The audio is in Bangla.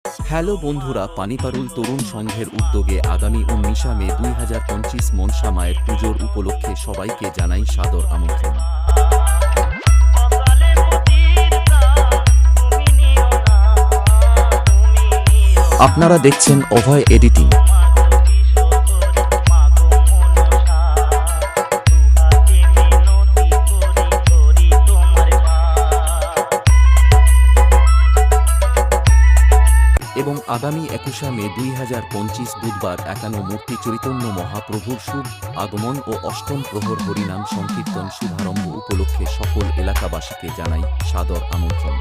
হ্যালো বন্ধুরা, পানিপারুল তরুণ সংঘের উদ্যোগে আগামী 19 মে 2025 মনসা মায়ের পুজোর উপলক্ষে সবাইকে জানাই সাদর আমন্ত্রণ। আপনারা দেখছেন অভয় এডিটিং। এবং আগামী 21 মে 2025 বুধবার 51 মূর্তি চৈতন্য মহাপ্রভুর শুভ আগমন ও অষ্টম প্রহর হরিনাম সংকীর্তন শুভারম্ভ উপলক্ষে সকল এলাকাবাসীকে জানাই সাদর আমন্ত্রণ।